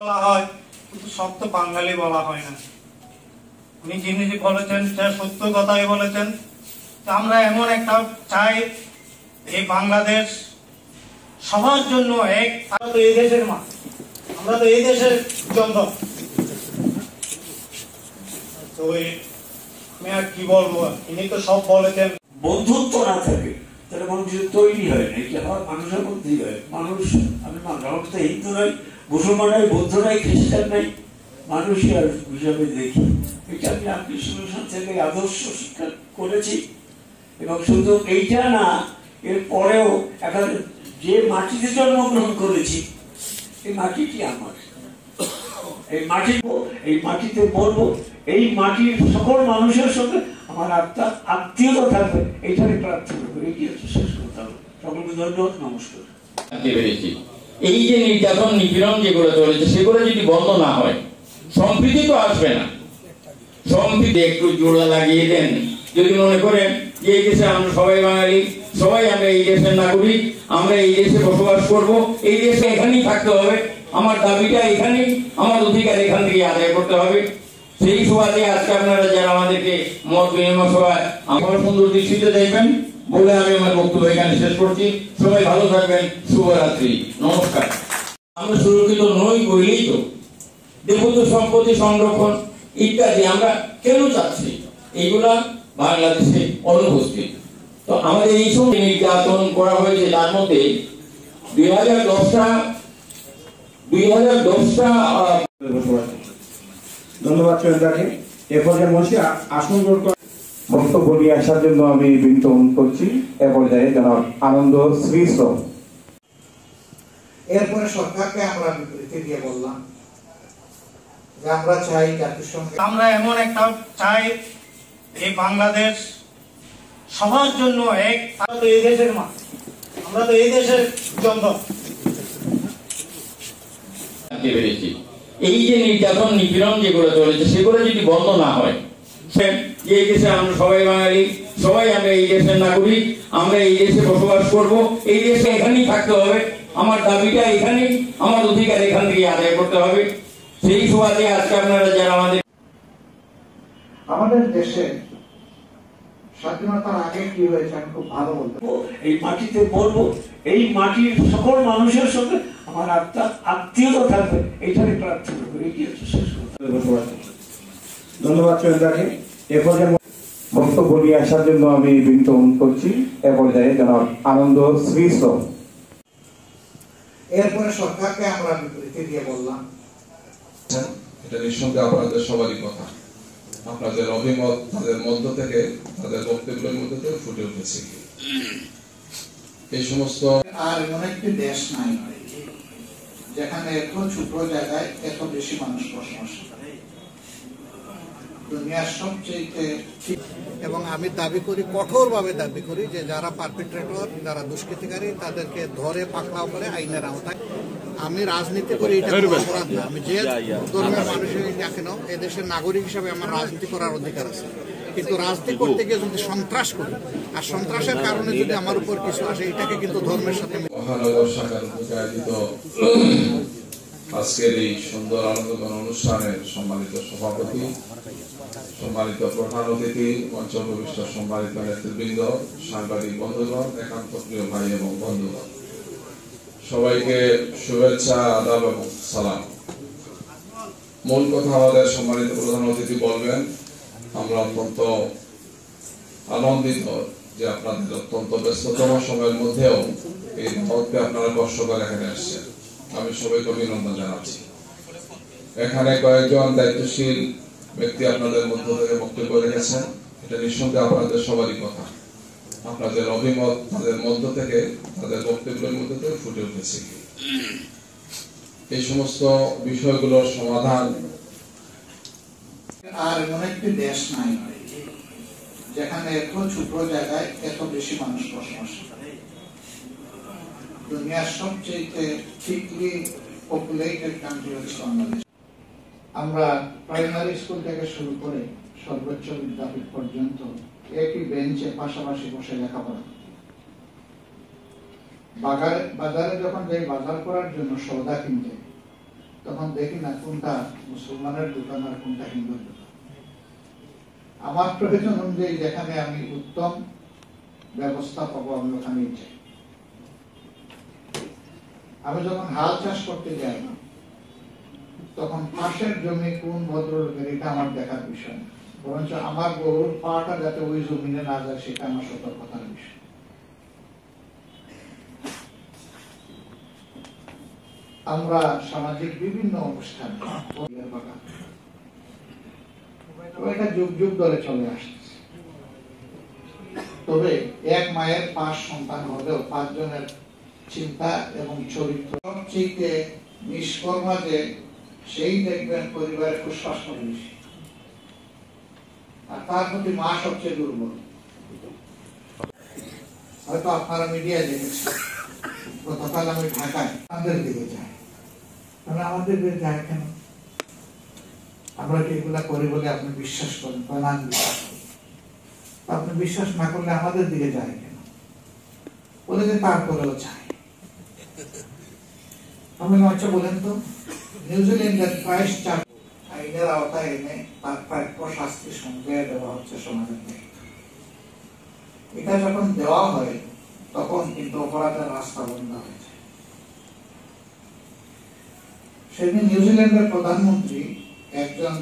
বলা হয়, কিন্তু সব তো বাঙালি বলা হয় না। উনি যিনি বলেছেন সে সত্য কথাই বলেছেন। আমরা এমন একটা চাই, এই বাংলাদেশ সবার জন্য এক। আমরা তো এই দেশের মা, আমরা তো এই দেশের জন্য। তো আমি আর কি বলবো, ইনি তো সব বলেছেন। বন্ধুত্ব না থাকে তাহলে মানুষ তৈরি হয় না, এটা আমার মানুষের মধ্যেই হয়। মানুষ আমি আমার তো হিন্দু নয়, মুসলমান নাই, বৌদ্ধ নাই, খ্রিস্টান নাই, মানুষই আর হিসাবে দেখি। এটা আমি রামকৃষ্ণ মিশন থেকে আদর্শ শিক্ষা করেছি। এবং শুধু এইটা না, এর পরেও এখন যে মাটিতে জন্মগ্রহণ করেছি এই মাটিটি আমার, এই মাটিতে মরবো, এই মাটির সকল মানুষের সঙ্গে আমার আত্মীয়তা থাকবে, এইটাকে প্রার্থনা করি। এটি হচ্ছে শেষ কথা। সকলকে ধন্যবাদ, নমস্কার। এই যে নির্যাতন নিপীড়ন যেগুলো চলেছে সেগুলো যদি বন্ধ না হয়, সম্প্রীতি তো আসবে না। সম্প্রীতি একটু জোড়া লাগিয়ে দেন। যদি মনে করেন যে এই দেশে আমরা সবাই বাঙালি, সবাই আমরা এই দেশের নাগরিক, আমরা এই দেশে বসবাস করব, এই দেশে এখানেই থাকতে হবে, আমার দাবিটা এখানেই, আমার অধিকার এখান থেকে আদায় করতে হবে, সেই সুবাদে আজকে আপনারা যারা আমাদেরকে মত বিনিময় সভায় আমার সুন্দর দৃষ্টিতে দেখবেন বলে আমি আমার বক্তব্য এখানে শেষ করছি। সবাই ভালো থাকবেন, শুভরাত্রি, নমস্কার। আমরা সুরক্ষিত নই বলেই তো দেবত্ব সম্পত্তি সংরক্ষণ ইত্যাদি আমরা কেন চাচ্ছি, এইগুলা বাংলাদেশে অনুপস্থিত। তো আমাদের এই সব নির্যাতন করা হয়েছে, তার মধ্যে 2010টা ধন্যবাদ চন্দ্রাকে। এ পর্যায়ে মঞ্চে আসন গ্রহণ করে বক্তব্য নিয়ে আসার জন্য আমি বিনীত অনুরোধ করছি। এ পর্যায়ে জনাব আনন্দ শ্রীশ্র। এরপরে সরকারকে আমরা বিবৃতি দিয়ে বললাম যে আমরা চাই জাতিসংঘে, আমরা এমন একটা চাই, এই বাংলাদেশ সবার জন্য এক। আমরা তো এই দেশের মা, আমরা তো এই দেশের জন্য। এই যে নির্যাতন নিপীড়ন যেগুলো চলেছে সেগুলো যদি বন্ধ না হয়, যে এই দেশে আমরা সবাই বাঙালি, সবাই আমরা এই দেশের নাগরিক, আমরা এই দেশে বসবাস করব, এই দেশে এখানেই থাকতে হবে, আমার দাবিটা এখানেই, আমার অধিকার এখান থেকে আদায় করতে হবে, সেই সুবাদে আজকে আপনারা যারা আমাদের দেশে স্বাধীনতার আগে কি হয়েছে আমি খুব ভালো বলতে। এই মাটিতে মরবো, এই মাটির সকল মানুষের সঙ্গে আমার আত্মীয়তা থাকবে, এইটাকে প্রার্থনা করি। এটি হচ্ছে শেষ কথা। ধন্যবাদ চন্দ্রাকে। এ পর্যায়ে বক্তব্য নিয়ে আসার জন্য আমি বিনীত অনুরোধ করছি। এ পর্যায়ে জনাব আনন্দ শ্রীশ্র। এরপরে সরকারকে আমরা বিবৃতি দিয়ে বললাম, এটা নিঃসন্দেহে আপনাদের সবারই কথা। আপনাদের অভিমত তাদের মধ্য থেকে, তাদের বক্তব্যের মধ্যে থেকে ফুটে উঠেছে। এই সমস্ত আর এমন একটি দেশ নাই যেখানে এত ছোট জায়গায় এত বেশি মানুষ বসবাস করে। দুনিয়ার সবচেয়ে, এবং আমি দাবি করি, কঠোরভাবে দাবি করি যে যারা পারপিট্রেটর, যারা দুষ্কৃতিকারী, তাদেরকে ধরে পাকড়াও করে আইনের আওতায়। আমি রাজনীতি করি, এটা অপরাধ না। আমি যে ধর্মের মানুষই না কেন, এদেশের নাগরিক হিসাবে আমার রাজনীতি করার অধিকার আছে। কিন্তু রাজনীতি করতে গিয়ে যদি সন্ত্রাস করি, আর সন্ত্রাসের কারণে যদি আমার উপর কিছু আসে, এটাকে কিন্তু ধর্মের সাথে। মহানগর শাখার আয়োজিত আজকের এই সুন্দর আনন্দঘন অনুষ্ঠানের সম্মানিত সভাপতি, সম্মানিত প্রধান অতিথি, মঞ্চপ্রবিষ্ট সম্মানিত নেতৃবৃন্দ, সাংবাদিক বন্ধুগণ, একান্ত প্রিয় ভাই এবং বন্ধুগণ, সবাইকে শুভেচ্ছা, আদাব এবং সালাম। মূল কথা আমাদের সম্মানিত প্রধান অতিথি বলবেন। আমরা অত্যন্ত আনন্দিত যে আপনাদের অত্যন্ত ব্যস্ততম সময়ের মধ্যেও এই দাওয়াতকে আপনারা কষ্ট করে এখানে আসছেন। আমি সবাইকে অভিনন্দন জানাচ্ছি। এখানে কয়েকজন দায়িত্বশীল ব্যক্তি আপনাদের মধ্য থেকে বক্তব্য রেখেছেন। এটা নিঃসন্দেহে আপনাদের সবারই কথা। আপনাদের অভিমত তাদের মধ্য থেকে, তাদের বক্তব্যের মধ্যে থেকে ফুটে উঠেছে। এই সমস্ত বিষয়গুলোর সমাধান। আর এমন একটি দেশ নাই যেখানে এত ছোট জায়গায় এত বেশি মানুষ বসবাস করে। দুনিয়ার সবচেয়ে থিকলি পপুলেটেড কান্ট্রি হচ্ছে বাংলাদেশ। আমরা প্রাইমারি স্কুল থেকে শুরু করে সর্বোচ্চ বিদ্যাপীঠ পর্যন্ত একই বেঞ্চে পাশাপাশি বসে লেখাপড়া। বাজারে যখন যাই বাজার করার জন্য সওদা কিনতে, তখন দেখি না কোনটা মুসলমানের দোকান আর কোনটা হিন্দুর দোকান। আমার প্রয়োজন অনুযায়ী যেখানে আমি উত্তম ব্যবস্থা পাবো আমি ওখানেই চাই। আমি যখন হাল চাষ করতে যাই তখন পাশের জমি কোন ভদ্রলোকের এটা আমার দেখার বিষয় না, বরঞ্চ আমার গরুর পাটা যাতে ওই জমিনে না যায় সেটা আমার সতর্কতার বিষয়। আমরা সামাজিক বিভিন্ন অনুষ্ঠান এটা যুগ যুগ ধরে চলে আসছে। তবে এক মায়ের 5 সন্তান হলেও 5 জনের চিন্তা এবং চরিত্র সবচেয়ে নিষ্কর্মা যে সেই দেখবেন পরিবারের কুশ্বাস বেশি, আর তার প্রতি মা সবচেয়ে দুর্বল। হয়তো আপনারা মিডিয়া দেখেছেন, গতকাল আমি ঢাকায় আমাদের দিকে যাই, তাহলে আমাদের দিকে যায় কেন? আমরা কি এগুলা করি বলে আপনি বিশ্বাস করেন? আপনি বিশ্বাস না করলে আমাদের দিকে যায় কেন? বলে যে তারপরেও চাই। আমি আচ্ছা বলেন তো, নিউজিল্যান্ডের প্রাইস চার আইনের আওতায় এনে তার প্রাপ্য শাস্তি সঙ্গে দেওয়া হচ্ছে সমাজের দায়িত্ব। এটা যখন দেওয়া হয় তখন কিন্তু অপরাধের রাস্তা বন্ধ হয়েছে। সেদিন নিউজিল্যান্ডের প্রধানমন্ত্রী একজন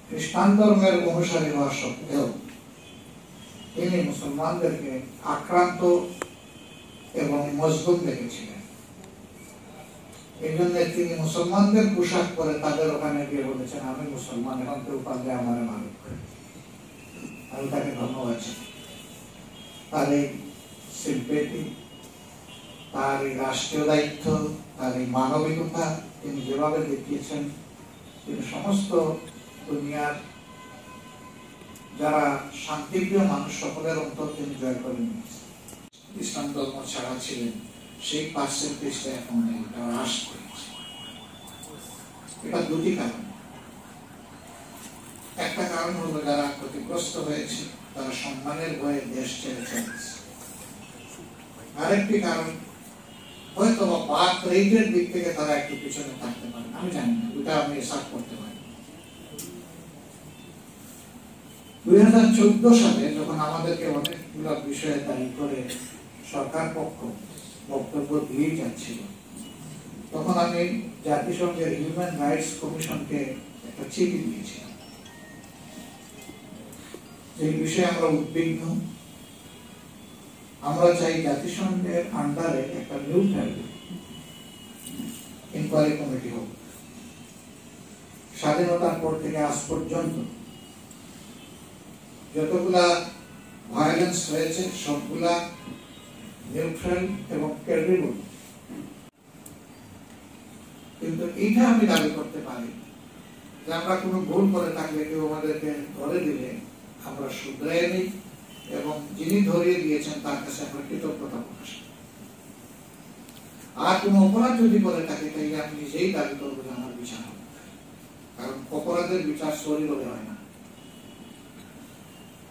খ্রিস্টান ধর্মের অনুসারী হওয়া সত্ত্বেও তিনি মুসলমানদেরকে আক্রান্ত এবং মজলুম দেখেছিলেন। এই জন্য তিনি মুসলমানদের পোশাক পরে তাদের ওখানে গিয়ে বলেছেন, আমি মুসলমান, এখন কেউ পারলে আমার মালিক। আমি তাকে ধন্যবাদ জানাই। তার এই সিম্পেথি, তার এই রাষ্ট্রীয় দায়িত্ব, তার এই মানবিকতা তিনি যেভাবে দেখিয়েছেন, তিনি সমস্ত দুনিয়ার যারা শান্তিপ্রিয় মানুষ সকলের অন্তর তিনি জয় করে নিয়েছেন। ইসলাম ধর্ম ছাড়া ছিলেন সেই পার্সেন্টেজটা এখন হ্রাস করেছে। এটা দুটি কারণ। একটা কারণ হলো যারা ক্ষতিগ্রস্ত হয়েছে তারা সম্মানের ভয়ে দেশ ছেড়ে চলেছে। আরেকটি কারণ হয়তো বার্থ রেটের দিক থেকে তারা একটু পিছনে থাকতে পারে, আমি জানি না, ওটা আমি হিসাব করতে পারি। 2014 সালে যখন আমাদেরকে অনেকগুলো বিষয়ে দায়ী করে সরকার পক্ষ বক্তব্য দিয়ে যাচ্ছিল, তখন আমি জাতিসংঘের হিউম্যান রাইটস কমিশনকে একটা চিঠি দিয়েছিলাম। এই বিষয়ে আমরা উদ্বিগ্ন। আমরা চাই জাতিসংঘের আন্ডারে একটা নিউট্রাল ইনকোয়ারি কমিটি হোক। স্বাধীনতার পর থেকে আজ পর্যন্ত যতগুলা ভায়োলেন্স হয়েছে সবগুলা নিউট্রাল এবং ক্রেডিবল। কিন্তু এইটা আমি দাবি করতে পারি যে আমরা কোনো ভুল করে থাকলে কেউ আমাদেরকে ধরে দিলে আমরা শুধরাই নিই এবং যিনি ধরিয়ে দিয়েছেন তার কাছে আমরা কৃতজ্ঞতা প্রকাশ করি। আর কোনো অপরাধ যদি করে থাকে তাহলে আমি নিজেই দাবি করবো যে আমার বিচার হবে, কারণ অপরাধের বিচার সরি বলে হয় না,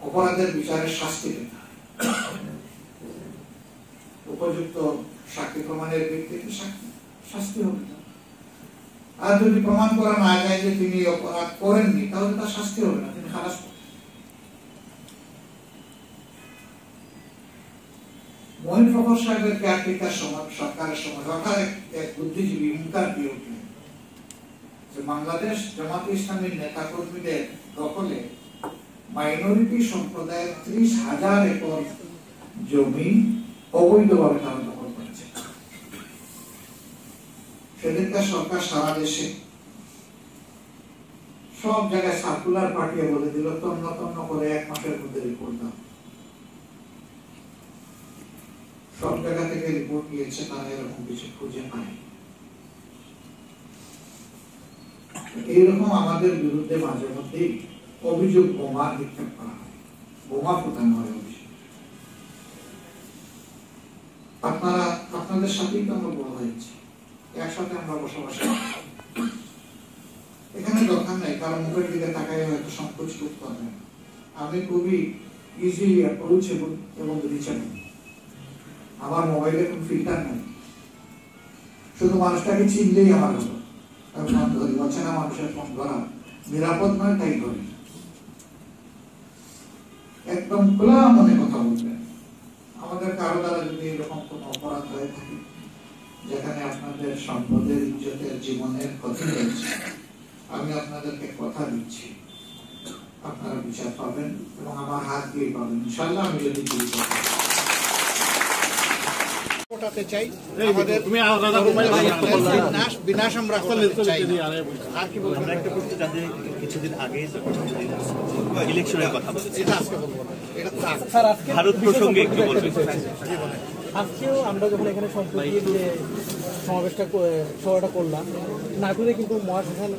অপরাধের বিচারের শাস্তি পেতে হয়। উপযুক্ত সাক্ষী প্রমাণের ভিত্তিতে শাস্তি হবে। আর যদি প্রমাণ করা না যায় যে তিনি অপরাধ করেননি, তাহলে তার শাস্তি হবে না, তিনি খালাস করবেন। মহিন ফখর সাহেবের কেয়ারটেকার সরকারের সময় হঠাৎ এক বুদ্ধিজীবী হুঙ্কার দিয়ে উঠলেন যে বাংলাদেশ জামাতে ইসলামীর নেতা কর্মীদের দখলে মাইনরিটি সম্প্রদায়ের 30,000 একর জমি অবৈধভাবে তারা দখল করেছে। সেদিনকার সরকার সারা দেশে সব জায়গায় সার্কুলার পাঠিয়ে বলে দিল তন্ন তন্ন করে 1 মাসের মধ্যে রিপোর্ট দাও। সব জায়গা থেকে রিপোর্ট দিয়েছে, তারা এরকম কিছু খুঁজে পায়নি। এইরকম আমাদের বিরুদ্ধে মাঝে মধ্যেই অভিযোগ বোমা নিক্ষেপ করা হয়, বোমা ফোটানো হয় অভিযোগ। আপনারা আপনাদের সাথেই তো আমরা বড় হয়েছি, একসাথে আমরা বসবাস করি। এখানে দরকার নাই কারণ মুখের দিকে তাকাই হয়তো সংকোচ করতে হবে। আমি খুবই ইজিলি অ্যাপ্রোচেবল এবং রিচেবল। আমার মোবাইলে কোনো ফিল্টার নাই, শুধু মানুষটাকে চিনলেই আমার হলো। অচেনা মানুষের ফোন করা নিরাপদ নয়, তাই করি। একদম খোলা মনে কথা বলবেন। আমাদের কারো দ্বারা যদি এরকম কোনো অপরাধ হয়ে থাকে যেখানে আপনাদের সম্পদের, ইজ্জতের, জীবনের ক্ষতি হয়েছে, আমি আপনাদেরকে কথা দিচ্ছি আপনারা বিচার পাবেন এবং আমার হাত দিয়ে পাবেন ইনশাআল্লাহ। আমি যদি ওটাতে চাই আমাদের বিনাশ আমরা চাই। আর কি বলবো, আমরা একটা প্রশ্ন জানতে কিছুদিন আগে ইলেকশনের কথা বলেছি, এটা আজকে বলবো না, এটা ভারত প্রসঙ্গে একটু বলবেন। আজকেও আমরা যখন এখানে সম্প্রতি যে সভাটা করলাম, নাটোরে কিন্তু মহাশ্মশান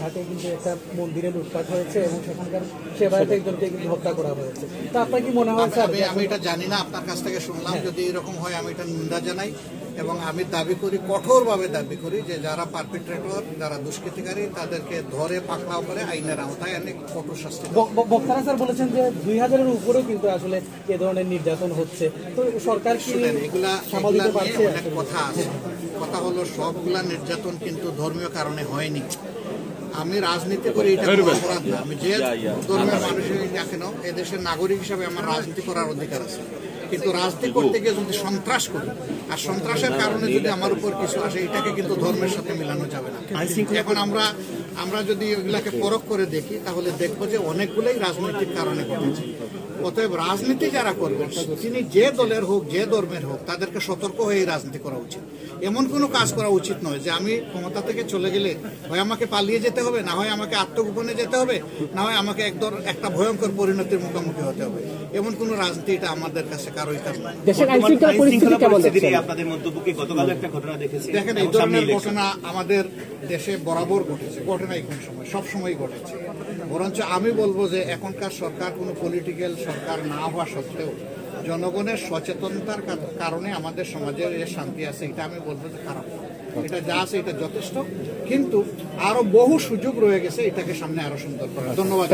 ঘাটে কিন্তু একটা মন্দিরে লুটপাট হয়েছে এবং সেখানকার সেবায়ত একজনকে কিন্তু হত্যা করা হয়েছে। তো আপনার কি মনে হয় স্যার? আমি এটা জানি না, আপনার কাছ থেকে শুনলাম। যদি এরকম হয় আমি এটা নিন্দা জানাই এবং আমি দাবি করি, কঠোরভাবে দাবি করি যে যারা পারপিট্রেটর, যারা দুষ্কৃতিকারী, তাদেরকে ধরে পাকড়াও করে আইনের আওতায় এনে কঠোর শাস্তি। বক্তারা স্যার বলেছেন যে 2000-এর উপরেও কিন্তু আসলে এ ধরনের নির্যাতন হচ্ছে। তো সরকার কি এগুলা সামাল দিতে পারছে? অনেক কথা আছে। কথা হলো সবগুলা নির্যাতন কিন্তু ধর্মীয় কারণে হয়নি। আমি রাজনীতি করি, এটা অপরাধ না। আমি যে ধর্মের মানুষই না কেন, এদেশের নাগরিক হিসাবে আমার রাজনীতি করার অধিকার আছে। কিন্তু রাজনীতি করতে গিয়ে যদি সন্ত্রাস করি আর সন্ত্রাসের কারণে যদি আমার উপর কিছু আসে, এটাকে কিন্তু ধর্মের সাথে মিলানো যাবে না। এখন আমরা যদি এগুলাকে পরখ করে দেখি তাহলে দেখবো যে অনেকগুলোই রাজনৈতিক কারণে ঘটেছে। অতএব রাজনীতি যারা করবেন, তিনি যে দলের হোক, যে ধর্মের হোক, তাদেরকে সতর্ক হয়ে রাজনীতি করা উচিত। এমন কোনো কাজ করা উচিত নয় যে আমি ক্ষমতা থেকে চলে গেলে হয় আমাকে পালিয়ে যেতে হবে, না হয় আমাকে আত্মগোপনে যেতে হবে, না হয় আমাকে একটা ভয়ঙ্কর পরিণতির মুখোমুখি হতে হবে। এমন কোন রাজনীতি এটা আমাদের কাছে কারোই কাজ নয়। দেখেন, এই ধরনের ঘটনা আমাদের দেশে বরাবর ঘটেছে, ঘটে নাই কোন সময়, সবসময় ঘটেছে। বরঞ্চ আমি বলবো যে এখনকার সরকার কোনো পলিটিক্যাল সরকার না হওয়া সত্ত্বেও জনগণের সচেতনতার কারণে আমাদের সমাজের যে শান্তি আছে, এটা আমি বলবো যে খারাপ। এটা যা আছে এটা যথেষ্ট, কিন্তু আরো বহু সুযোগ রয়ে গেছে এটাকে সামনে আরো সুন্দর করার। ধন্যবাদ।